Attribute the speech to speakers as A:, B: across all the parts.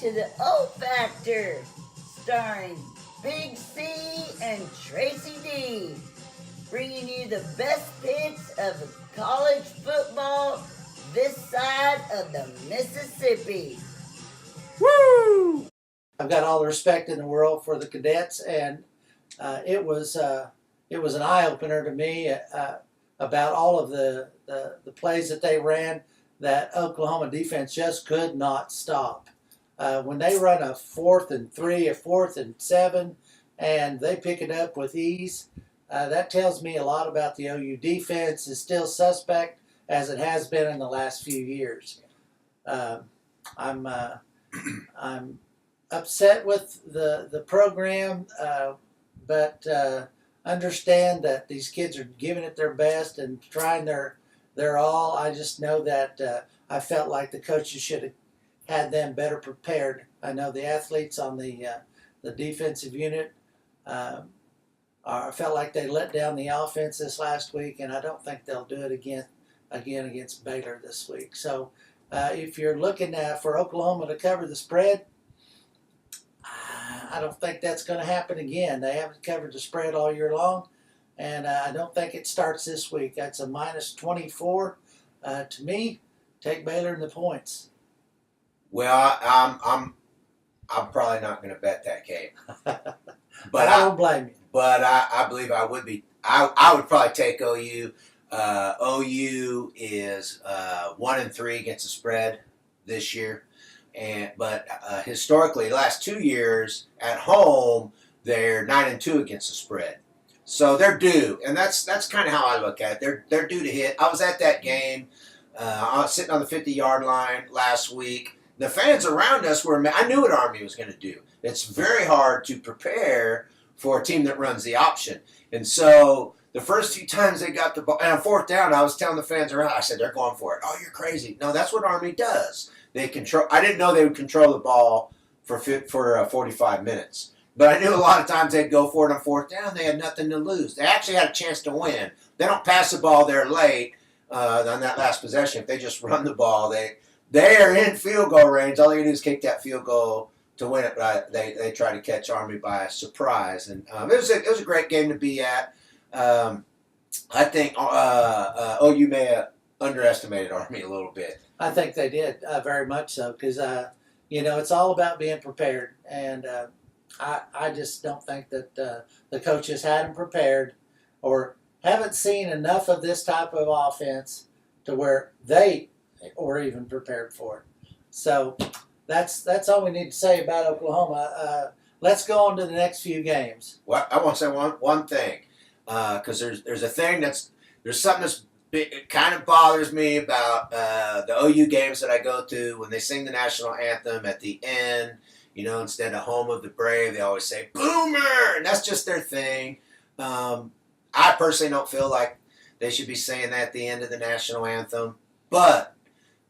A: to the O Factor, starring Big C and Tracy D, bringing you the best picks of college football this side of the Mississippi.
B: Woo! I've got all the respect in the world for the cadets, and it was an eye opener to me about all of the plays that they ran that Oklahoma defense just could not stop. When they run a 4th and 3, a 4th and 7, and they pick it up with ease, that tells me a lot about the OU defense is still suspect as it has been in the last few years. I'm upset with the program, but understand that these kids are giving it their best and trying their all. I just know that I felt like the coaches should have had them better prepared. I know the athletes on the defensive unit I felt like they let down the offense this last week, and I don't think they'll do it again against Baylor this week. So if you're looking for Oklahoma to cover the spread, I don't think that's going to happen again. They haven't covered the spread all year long, and I don't think it starts this week. That's a -24 to me. Take Baylor in the points.
C: Well, I'm probably not going to bet that game,
B: but I don't blame you.
C: But I believe I would be. I would probably take OU. OU is 1-3 against the spread this year. But historically, the last 2 years at home, they're 9-2 against the spread. So they're due, and that's kind of how I look at it. They're due to hit. I was at that game. I was sitting on the 50-yard line last week. The fans around us were. I knew what Army was going to do. It's very hard to prepare for a team that runs the option, and so the first few times they got the ball, and on 4th down, I was telling the fans around. I said, "They're going for it." "Oh, you're crazy." No, that's what Army does. They control. I didn't know they would control the ball for 45 minutes, but I knew a lot of times they'd go for it on 4th down. They had nothing to lose. They actually had a chance to win. They don't pass the ball there late on that last possession. If they just run the ball, they are in field goal range. All they can do is kick that field goal to win it. But they try to catch Army by surprise, and it was a great game to be at. I think OU may have underestimated Army a little bit.
B: I think they did, very much so, because, it's all about being prepared. And I just don't think that the coaches had them prepared or haven't seen enough of this type of offense to where they were even prepared for it. So that's all we need to say about Oklahoma. Let's go on to the next few games.
C: Well, I want to say one thing, because there's a thing there's something that's it kind of bothers me about the OU games that I go to when they sing the national anthem at the end. Instead of "Home of the Brave," they always say "Boomer," and that's just their thing. I personally don't feel like they should be saying that at the end of the national anthem. But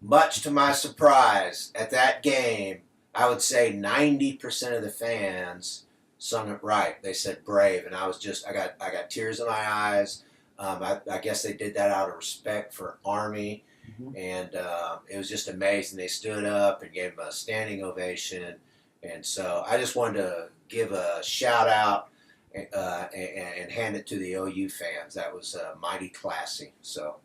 C: much to my surprise, at that game, I would say 90% of the fans sung it right. They said "Brave," and I got tears in my eyes. I guess they did that out of respect for Army, and it was just amazing. They stood up and gave him a standing ovation, and so I just wanted to give a shout out and hand it to the OU fans. That was mighty classy. So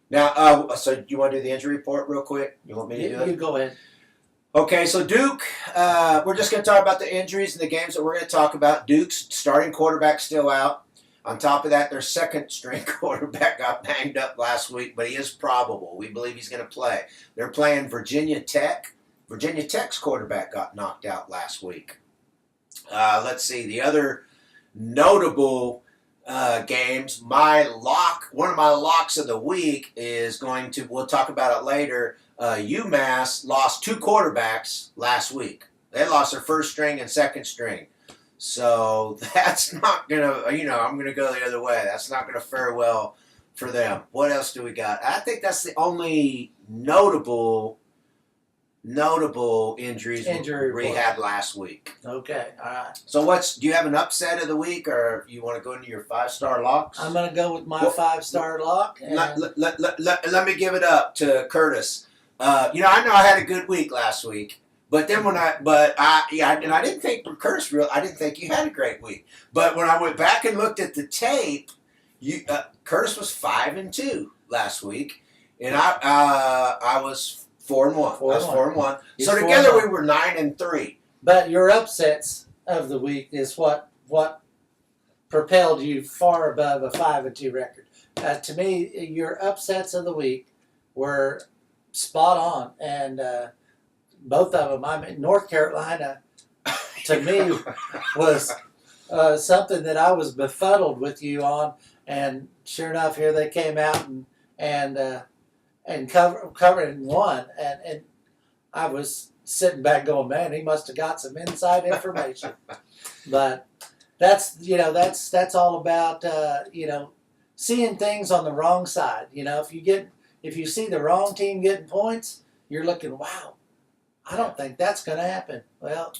C: now, so do you want to do the injury report real quick? You want me to do it?
B: You go ahead.
C: Okay, so Duke, we're just going to talk about the injuries and the games that we're going to talk about. Duke's starting quarterback still out. On top of that, their second-string quarterback got banged up last week, but he is probable. We believe he's going to play. They're playing Virginia Tech. Virginia Tech's quarterback got knocked out last week. Let's see. The other notable games, one of my locks of the week is we'll talk about it later, UMass lost 2 quarterbacks last week. They lost their first string and second string. So that's not going to, I'm going to go the other way. That's not going to fare well for them. What else do we got? I think that's the only notable injuries we had last week.
B: Okay, all right.
C: So do you have an upset of the week, or you want to go into your 5-star locks?
B: I'm going to go with my 5-star lock. And
C: let me give it up to Curtis. I know I had a good week last week, But then and I didn't think Curtis I didn't think you had a great week. But when I went back and looked at the tape, Curtis was 5-2 last week, and I was 4-1. I was 4-1.
B: He's
C: So together
B: 4-1.
C: we were 9-3.
B: But your upsets of the week is what propelled you far above a 5-2 record. To me, your upsets of the week were spot on, and both of them. I mean, North Carolina, to me, was something that I was befuddled with you on, and sure enough, here they came out and covered and won, and I was sitting back going, man, he must have got some inside information. But that's all about seeing things on the wrong side. If you see the wrong team getting points, you're looking, wow, I don't think that's going to happen. Well,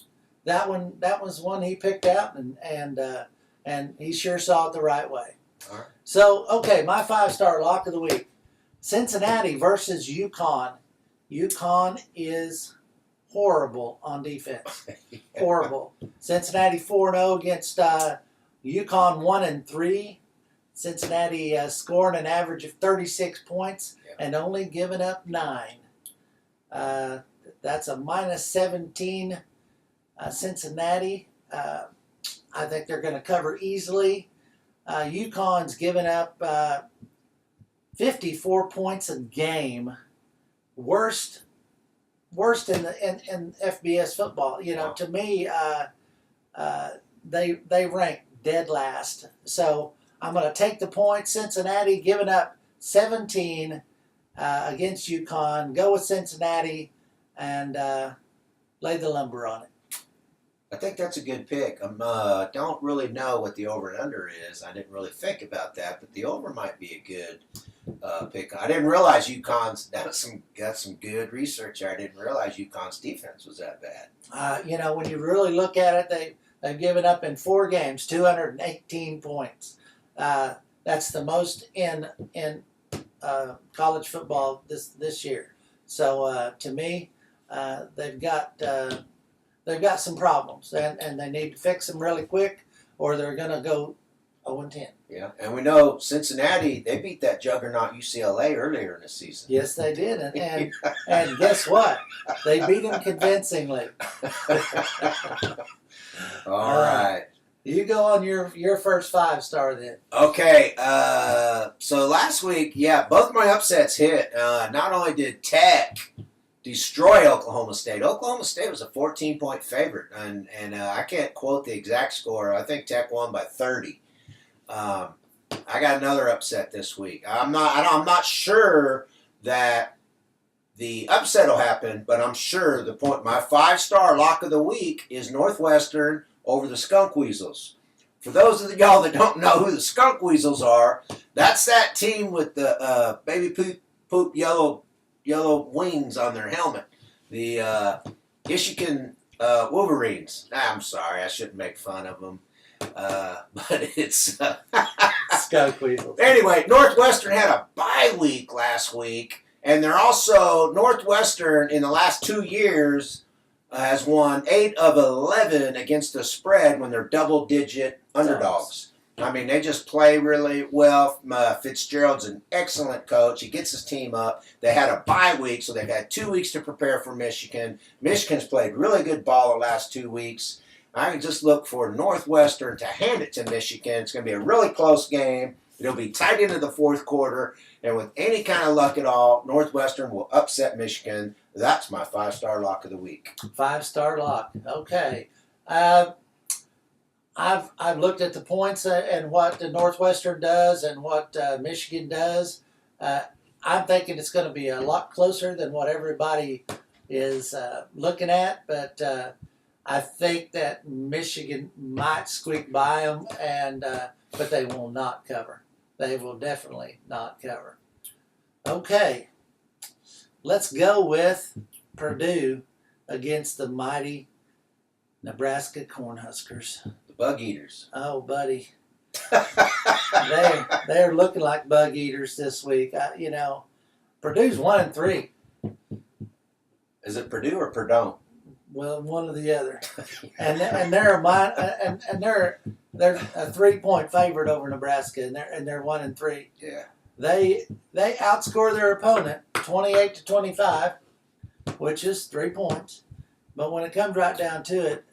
B: that was one he picked out, and he sure saw it the right way.
C: All right.
B: So, okay, my 5-star lock of the week: Cincinnati versus UConn. UConn is horrible on defense. Horrible. Cincinnati 4-0 against UConn 1-3. Cincinnati scoring an average of 36 points and only giving up 9. That's a -17 Cincinnati. I think they're going to cover easily. UConn's given up 54 points a game. Worst in FBS football. To me, they rank dead last. So I'm going to take the points. Cincinnati giving up 17 against UConn. Go with Cincinnati and lay the lumber on it.
C: I think that's a good pick. I don't really know what the over and under is. I didn't really think about that, but the over might be a good pick. I didn't realize UConn's got some good research there. I didn't realize UConn's defense was that bad.
B: When you really look at it, they've given up in 4 games 218 points. That's the most in college football this year. So to me, they've got some problems, and they need to fix them really quick, or they're going to go 0-10.
C: Yeah, and we know Cincinnati, they beat that juggernaut UCLA earlier in the season.
B: Yes, they did, and guess what? They beat them convincingly.
C: All right.
B: You go on your first 5-star then.
C: Okay, so last week, both my upsets hit. Not only did Tech destroy Oklahoma State. Oklahoma State was a 14-point favorite, and I can't quote the exact score. I think Tech won by 30. I got another upset this week. I'm not sure that the upset will happen, but I'm sure my 5-star lock of the week is Northwestern over the Skunk Weasels. For those of y'all that don't know who the Skunk Weasels are, that's that team with the baby poop yellow wings on their helmet. The Michigan Wolverines. I'm sorry, I shouldn't make fun of them. But it's
B: Skunk Weasels.
C: Anyway, Northwestern had a bye week last week, and they're also Northwestern in the last 2 years has won 8 of 11 against the spread when they're double-digit underdogs. I mean, they just play really well. Fitzgerald's an excellent coach. He gets his team up. They had a bye week, so they've had 2 weeks to prepare for Michigan. Michigan's played really good ball the last 2 weeks. I can just look for Northwestern to hand it to Michigan. It's going to be a really close game. It'll be tight into the 4th quarter. And with any kind of luck at all, Northwestern will upset Michigan. That's my 5-star lock of the week.
B: 5-star lock. Okay. I've looked at the points and what the Northwestern does and what Michigan does. I'm thinking it's going to be a lot closer than what everybody is looking at, but I think that Michigan might squeak by them, but they will not cover. They will definitely not cover. Okay, let's go with Purdue against the mighty Nebraska Cornhuskers.
C: The Bug Eaters.
B: Oh, buddy. They're looking like bug eaters this week. Purdue's 1-3.
C: Is it Purdue or Purdue?
B: Well, one or the other, and they're they're a 3-point favorite over Nebraska, and they're 1-3.
C: Yeah.
B: They outscore their opponent 28-25, which is 3 points. But when it comes right down to it,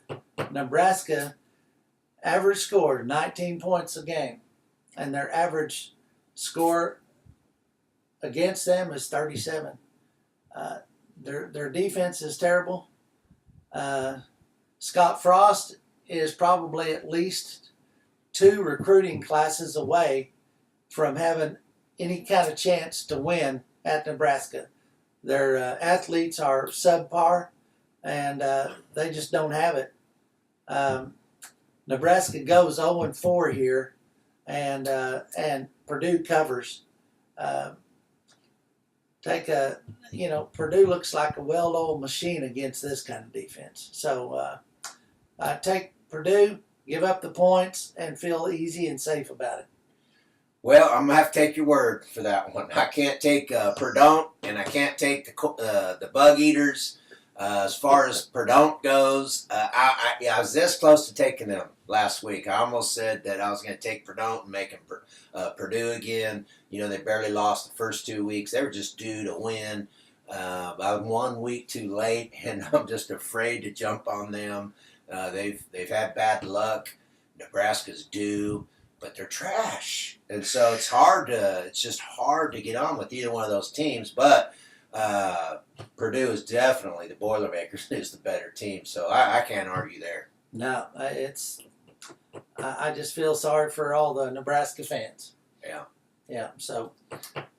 B: Nebraska average score 19 points a game, and their average score against them is 37. Their defense is terrible. Scott Frost is probably at least 2 recruiting classes away from having any kind of chance to win at Nebraska. Their athletes are subpar, and they just don't have it. Nebraska goes 0-4 here, and Purdue covers. Purdue looks like a well-oiled machine against this kind of defense. So I take Purdue, give up the points, and feel easy and safe about it.
C: Well, I'm gonna have to take your word for that one. I can't take Purdue, and I can't take the Bug Eaters. As far as Purdue goes, I was this close to taking them last week. I almost said that I was going to take Purdue and make them Purdue again. You know, they barely lost the first 2 weeks. They were just due to win. I was 1 week too late, and I'm just afraid to jump on them. They've had bad luck. Nebraska's due, but they're trash, and so it's just hard to get on with either one of those teams. But Purdue is definitely, the Boilermakers is the better team, so I can't argue there.
B: No, I just feel sorry for all the Nebraska fans. Yeah. So,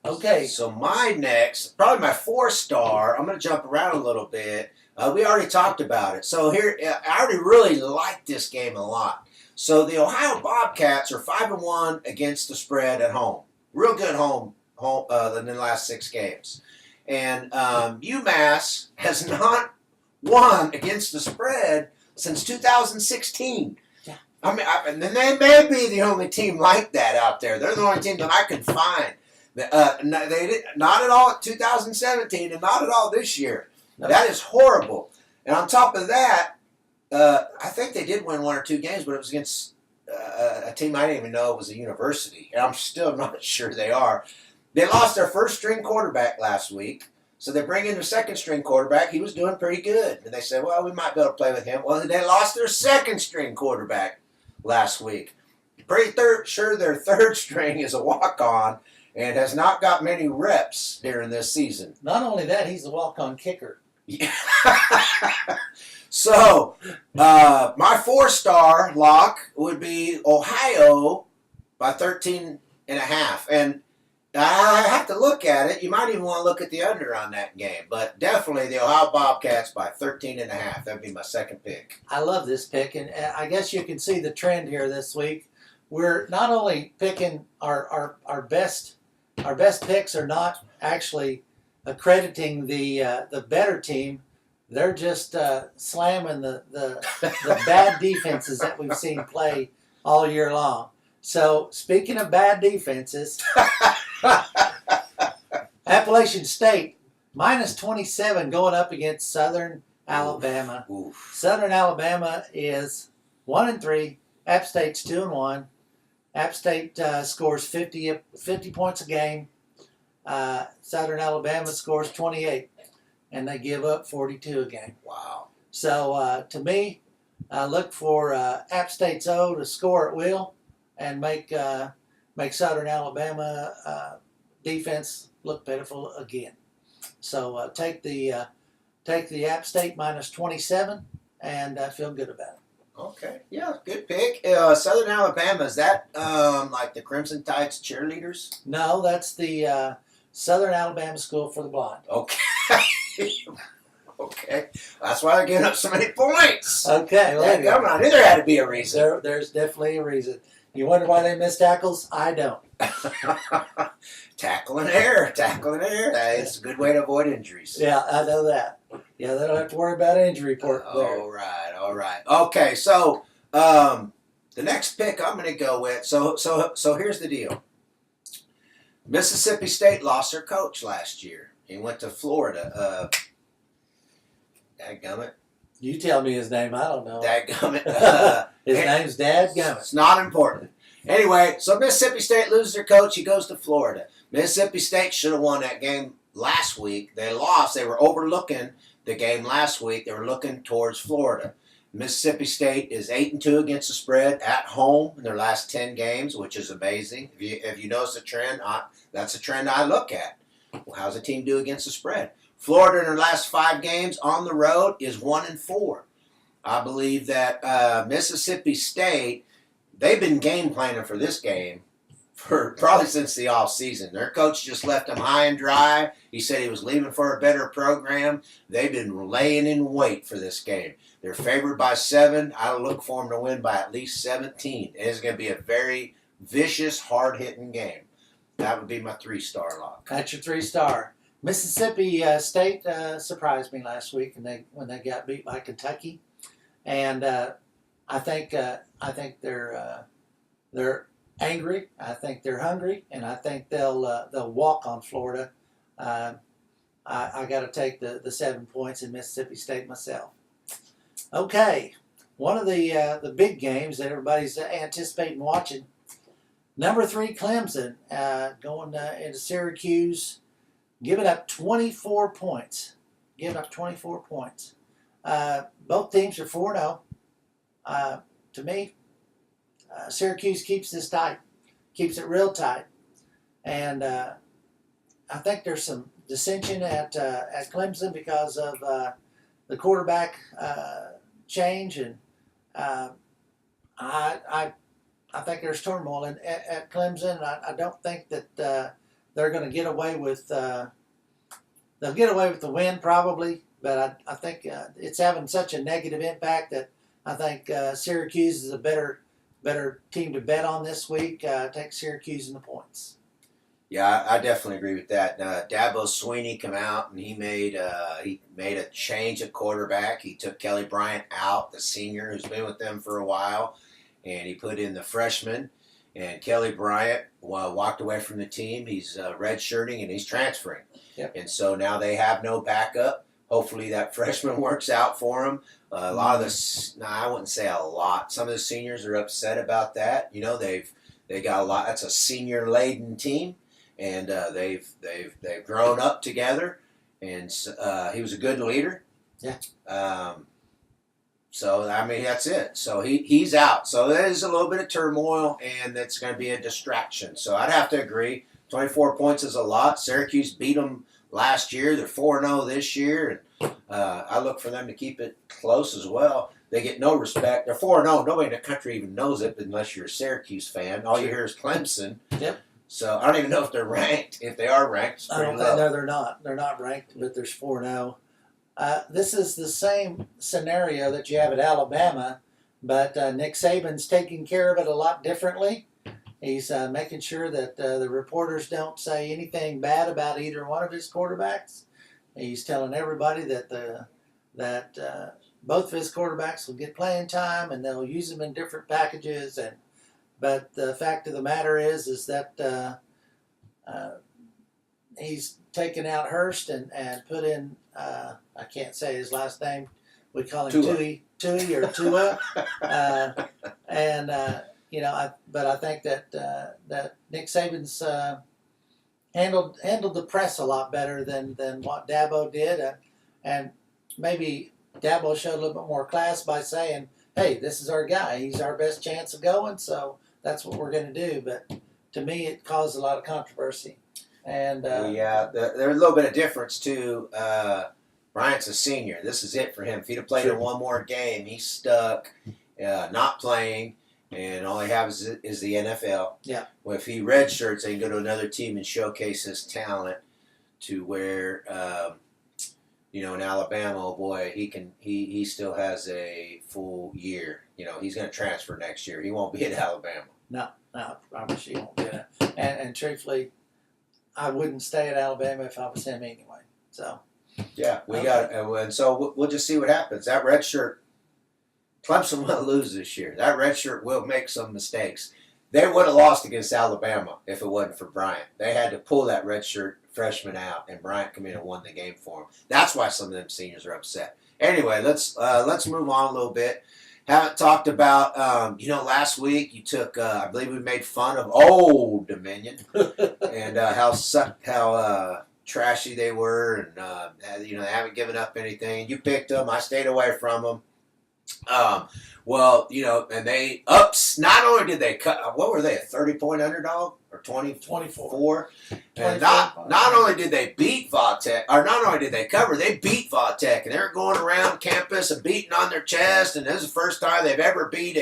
B: okay.
C: So my next, probably my 4-star. I'm going to jump around a little bit. We already talked about it. So here, I already really like this game a lot. So the Ohio Bobcats are 5-1 against the spread at home. Real good home in the last 6 games. And UMass has not won against the spread since 2016.
B: Yeah.
C: I mean, and then they may be the only team like that out there. They're the only team that I could find. They did not at all at 2017, and not at all this year.
B: No.
C: That is horrible. And on top of that, I think they did win 1 or 2 games, but it was against a team I didn't even know was a university. And I'm still not sure they are. They lost their first-string quarterback last week, so they bring in their second-string quarterback. He was doing pretty good. And they said, well, we might be able to play with him. Well, they lost their second-string quarterback last week. Pretty sure their third string is a walk-on and has not got many reps during this season.
B: Not only that, he's a walk-on kicker.
C: Yeah. So, my 4-star lock would be Ohio by 13.5. And I have to look at it. You might even want to look at the under on that game. But definitely the Ohio Bobcats by 13.5. That would be my second pick.
B: I love this pick, and I guess you can see the trend here this week. We're not only picking our best picks are not actually accrediting the better team. They're just slamming the bad defenses that we've seen play all year long. So speaking of bad defenses, Appalachian State minus 27 going up against Southern Alabama.
C: Oof.
B: Southern Alabama is 1-3. App State's 2-1. App State scores 50 points a game. Southern Alabama scores 28, and they give up 42 a game.
C: Wow.
B: So to me, look for App State's O to score at will and make Southern Alabama defense look pitiful again. So take the App State minus 27 and feel good about it.
C: Okay. Yeah, good pick. Southern Alabama, is that like the Crimson Tide's cheerleaders?
B: No, that's the Southern Alabama School for the Blind.
C: Okay. Okay. That's why they're giving up so many points.
B: Okay. Well,
C: Yeah, come on. I knew there had to be a reason.
B: There's definitely a reason. You wonder why they miss tackles? I don't.
C: Tackle in air. It's a good way to avoid injuries.
B: Yeah, I know that. Yeah, they don't have to worry about injury report there.
C: All right. Okay, so the next pick I'm going to go with. So here's the deal. Mississippi State lost their coach last year. He went to Florida. Dadgummit.
B: You tell me his name. I don't know.
C: Dadgummit.
B: His name's Dadgummit.
C: It's not important. Anyway, so Mississippi State loses their coach. He goes to Florida. Mississippi State should have won that game last week. They lost. They were overlooking the game last week. They were looking towards Florida. Mississippi State is 8-2 against the spread at home in their last 10 games, which is amazing. If you notice the trend, that's a trend I look at. Well, how's a team do against the spread? Florida in their last 5 games on the road is 1-4. I believe that Mississippi State, they've been game planning for this game for probably since the off season. Their coach just left them high and dry. He said he was leaving for a better program. They've been laying in wait for this game. They're favored by 7. I look for them to win by at least 17. It's going to be a very vicious, hard-hitting game. That would be my 3-star lock.
B: That's your 3-star. Mississippi State surprised me last week when they got beat by Kentucky, and I think they're angry. I think they're hungry, and I think they'll walk on Florida. I got to take the 7 points in Mississippi State myself. Okay, one of the big games that everybody's anticipating watching. Number 3 Clemson going into Syracuse, giving up 24 points. Both teams are 4-0. To me, Syracuse keeps this tight, keeps it real tight, and I think there's some dissension at Clemson because of the quarterback change, and I think there's turmoil at Clemson. I don't think that they're going to get away with. They'll get away with the win probably, but I think it's having such a negative impact that I think Syracuse is a better team to bet on this week. Take Syracuse in the points.
C: Yeah, I definitely agree with that. Dabo Swinney come out and he made a change at quarterback. He took Kelly Bryant out, the senior who's been with them for a while, and he put in the freshman. And Kelly Bryant walked away from the team. He's redshirting and he's transferring.
B: Yep.
C: And so now they have no backup. Hopefully that freshman works out for him. A lot of the, I wouldn't say a lot. Some of the seniors are upset about that. You know, they got a lot. That's a senior laden team. And they've grown up together, and he was a good leader.
B: Yeah.
C: So I mean that's it. So he's out. So there's a little bit of turmoil, and that's going to be a distraction. So I'd have to agree. 24 points is a lot. Syracuse beat them last year. They're 4-0 this year, and I look for them to keep it close as well. They get no respect. They're 4-0. Nobody in the country even knows it unless you're a Syracuse fan. All you hear is Clemson.
B: Yep.
C: So I don't even know if they're ranked. If they are ranked, it's pretty low.
B: No, they're not. They're not ranked, but there's 4-0. This is the same scenario that you have at Alabama, but Nick Saban's taking care of it a lot differently. He's making sure that the reporters don't say anything bad about either one of his quarterbacks. He's telling everybody that both of his quarterbacks will get playing time and they'll use them in different packages. But the fact of the matter is that he's taken out Hurst and put in, I can't say his last name. We call him Tui or Tua. But I think that Nick Saban's handled the press a lot better than what Dabo did. And maybe Dabo showed a little bit more class by saying, hey, this is our guy. He's our best chance of going, so that's what we're going to do. But to me, it caused a lot of controversy. And
C: there's a little bit of difference too. Bryant's a senior. This is it for him. If he'd have played in one more game, he's stuck, not playing, and all he has is the NFL.
B: Yeah.
C: Well, if he redshirts, they can go to another team and showcase his talent to where, in Alabama, oh boy, he still has a full year. He's going to transfer next year. He won't be at Alabama.
B: No, I promise you he won't be there. And truthfully, I wouldn't stay at Alabama if I was him anyway. So.
C: Yeah, and so we'll just see what happens. That red shirt, Clemson will lose this year. That red shirt will make some mistakes. They would have lost against Alabama if it wasn't for Bryant. They had to pull that red shirt freshman out, and Bryant come in and won the game for them. That's why some of them seniors are upset. Anyway, let's move on a little bit. Haven't talked about last week you took I believe we made fun of Old Dominion and how trashy they were, and they haven't given up anything. You picked them. I stayed away from them. And they ups. Not only did they cut, what were they, a 30-point underdog or 24? And not only did they beat Vautech, or not only did they cover, they beat Vautech, and they're going around campus and beating on their chest. And this is the first time they've ever beat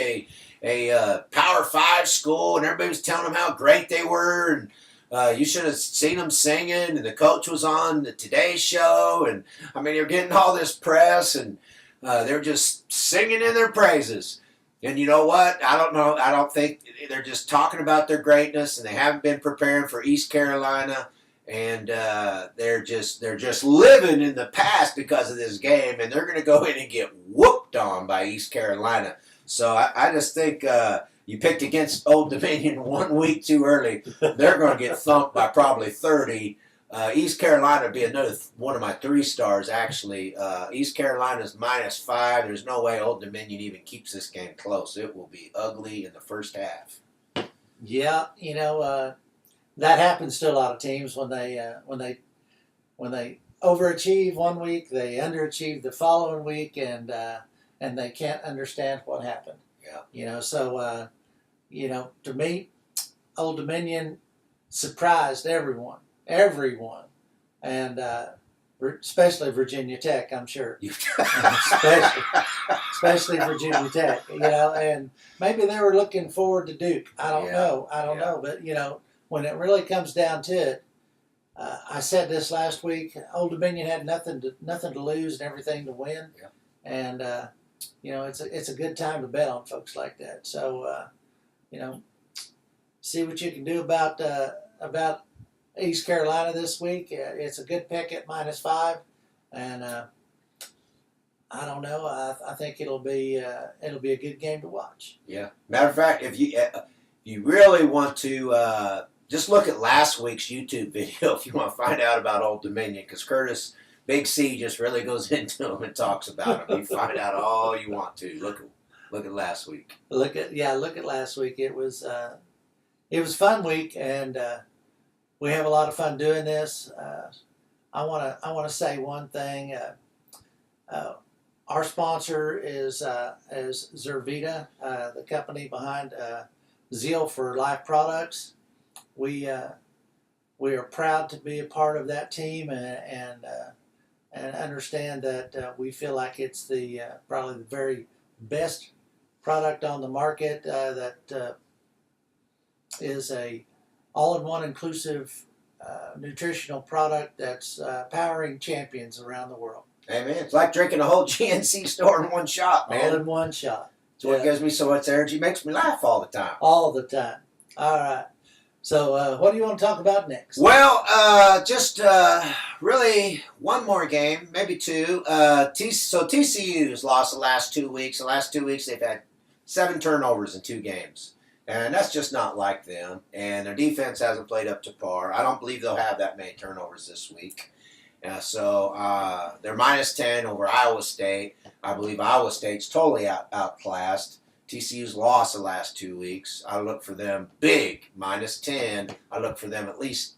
C: a Power 5 school, and everybody was telling them how great they were, and you should have seen them singing, and the coach was on the Today Show, and I mean, they're getting all this press, and they're just singing in their praises. And you know what? I don't know. I don't think they're just talking about their greatness, and they haven't been preparing for East Carolina, and they're just living in the past because of this game, and they're going to go in and get whooped on by East Carolina. So I just think you picked against Old Dominion 1 week too early. They're going to get thumped by probably 30. East Carolina would be another one of my 3 stars, actually. East Carolina's -5. There's no way Old Dominion even keeps this game close. It will be ugly in the first half.
B: Yeah, that happens to a lot of teams when they overachieve 1 week, they underachieve the following week, and they can't understand what happened.
C: Yeah.
B: To me, Old Dominion surprised everyone, and especially Virginia Tech, I'm sure. especially Virginia Tech, and maybe they were looking forward to Duke. I don't know, but when it really comes down to it, I said this last week. Old Dominion had nothing to lose and everything to win, and it's a good time to bet on folks like that. So see what you can do about East Carolina this week. It's a good pick at -5, and I don't know. I think it'll be a good game to watch.
C: Yeah. Matter of fact, if you really want to just look at last week's YouTube video if you want to find out about Old Dominion, because Curtis Big C just really goes into them and talks about them. You find out all you want to. Look at last week.
B: Look at last week. It was a fun week, and we have a lot of fun doing this. I want to say one thing. Our sponsor is Zervita, the company behind Zeal for Life products. We are proud to be a part of that team, and understand that we feel like it's the probably the very best product on the market that is a all-in-one inclusive nutritional product that's powering champions around the world.
C: Hey man, it's like drinking a whole GNC store in one shot, man.
B: All in one shot.
C: It's what gives me so much energy, makes me laugh all the time.
B: All the time. All right. So what do you want to talk about next?
C: Well, just really one more game, maybe 2. So TCU's lost the last 2 weeks. The last 2 weeks they've had 7 turnovers in 2 games. And that's just not like them. And their defense hasn't played up to par. I don't believe they'll have that many turnovers this week. So they're -10 over Iowa State. I believe Iowa State's totally outclassed. TCU's lost the last 2 weeks. I look for them big, -10. I look for them at least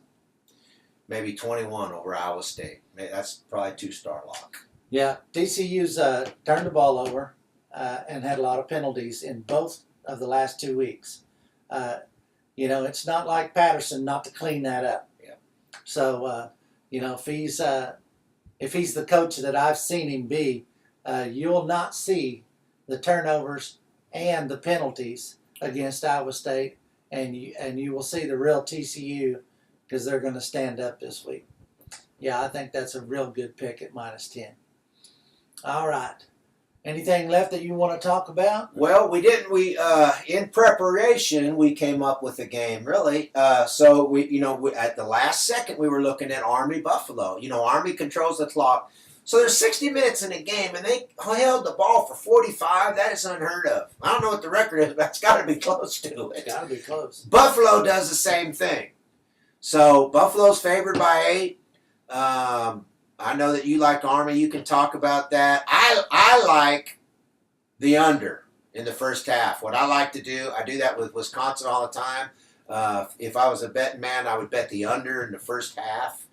C: maybe 21 over Iowa State. That's probably a 2-star lock.
B: Yeah, TCU's turned the ball over and had a lot of penalties in both of the last 2 weeks. It's not like Patterson not to clean that up.
C: Yeah.
B: So, if he's the coach that I've seen him be, you'll not see the turnovers and the penalties against Iowa State, and you will see the real TCU because they're going to stand up this week. Yeah, I think that's a real good pick at -10. All right. Anything left that you want to talk about?
C: Well, we didn't. In preparation, we came up with a game, really. So at the last second, we were looking at Army Buffalo. Army controls the clock. So there's 60 minutes in a game, and they held the ball for 45. That is unheard of. I don't know what the record is, but it's got to be close to it.
B: It's got to be close.
C: Buffalo does the same thing. So Buffalo's favored by 8. I know that you like Army. You can talk about that. I like the under in the first half. What I like to do, I do that with Wisconsin all the time. If I was a betting man, I would bet the under in the first half.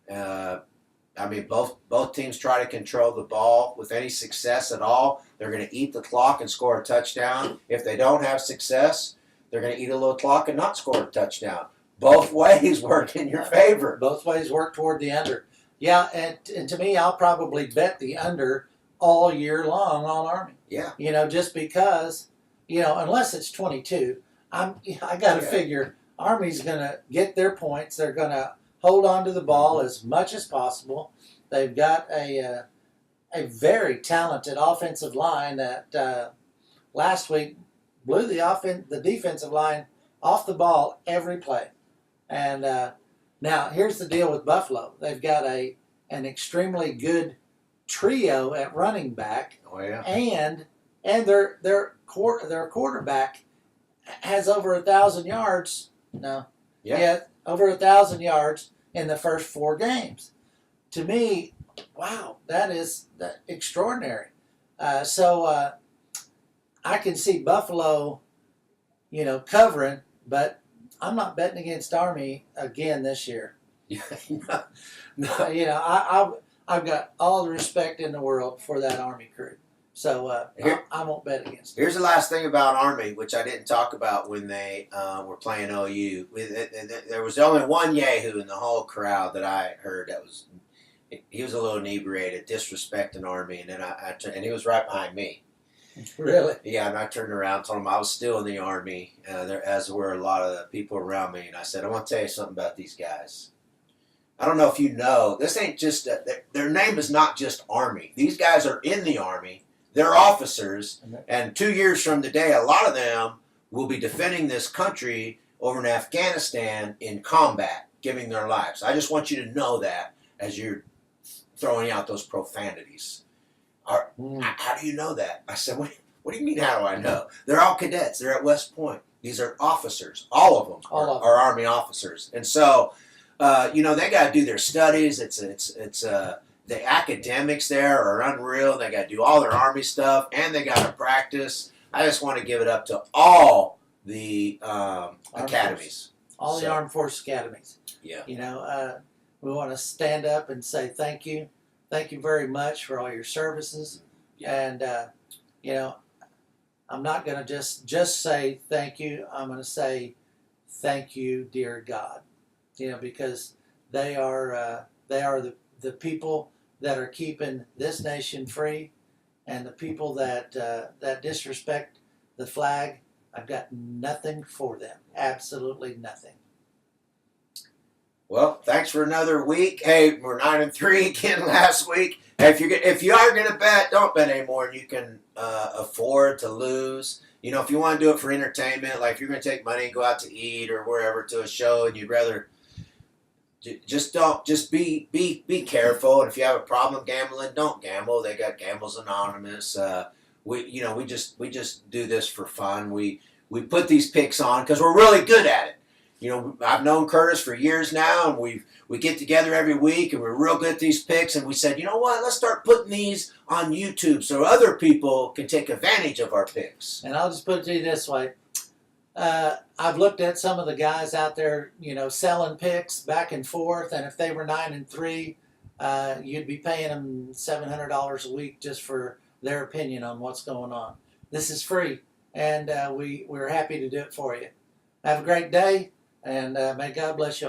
C: I mean, both teams try to control the ball with any success at all. They're going to eat the clock and score a touchdown. If they don't have success, they're going to eat a little clock and not score a touchdown. Both ways work in your favor.
B: Both ways work toward the under. Yeah, and to me, I'll probably bet the under all year long on Army.
C: Yeah.
B: You know, just because, you know, unless it's 22, I got to figure Army's going to get their points. They're going to hold on to the ball as much as possible. They've got a very talented offensive line that last week blew the defensive line off the ball every play. And now here's the deal with Buffalo. They've got an extremely good trio at running back.
C: Oh yeah.
B: And their quarterback has over 1,000 yards. No. Yeah, over 1,000 yards in the first 4 games. To me, wow, that is extraordinary. So I can see Buffalo, you know, covering, but I'm not betting against Army again this year.
C: No.
B: You know, I've got all the respect in the world for that Army crew. So I won't bet against them.
C: Here's the last thing about Army, which I didn't talk about when they were playing OU. There was only one Yahoo in the whole crowd that I heard he was a little inebriated, disrespecting Army, and then and he was right behind me.
B: Really?
C: Yeah, and I turned around and told him I was still in the Army, as were a lot of the people around me, and I said, I want to tell you something about these guys. I don't know if you know, this ain't just, their name is not just Army. These guys are in the Army. They're officers, and 2 years from today, a lot of them will be defending this country over in Afghanistan in combat, giving their lives. I just want you to know that as you're throwing out those profanities. How do you know that? I said, what do you mean, how do I know? They're all cadets. They're at West Point. These are officers. All of them are Army officers. And so, you know, they got to do their studies. The academics there are unreal. They got to do all their Army stuff, and they got to practice. I just want to give it up to all the academies.
B: All the Armed Forces academies.
C: Yeah.
B: You know, we want to stand up and say thank you. Thank you very much for all your services.
C: Yeah.
B: And, you know, I'm not going to just say thank you. I'm going to say thank you, dear God. You know, because they are the people that are keeping this nation free, and the people that disrespect the flag, I've got nothing for them. Absolutely nothing.
C: Well, thanks for another week. Hey, we're 9-3 again last week. Hey, if you are gonna bet, don't bet any more than you can afford to lose. You know, if you want to do it for entertainment, like if you're gonna take money and go out to eat or wherever to a show, and you'd rather just be careful. And if you have a problem gambling, don't gamble. They got Gambles Anonymous. We just do this for fun. We put these picks on because we're really good at it. You know, I've known Curtis for years now, and we get together every week, and we're real good at these picks. And we said, you know what? Let's start putting these on YouTube so other people can take advantage of our picks.
B: And I'll just put it to you this way. I've looked at some of the guys out there, you know, selling picks back and forth, and if they were 9-3, you'd be paying them $700 a week just for their opinion on what's going on. This is free, and we're happy to do it for you. Have a great day, and may God bless you all.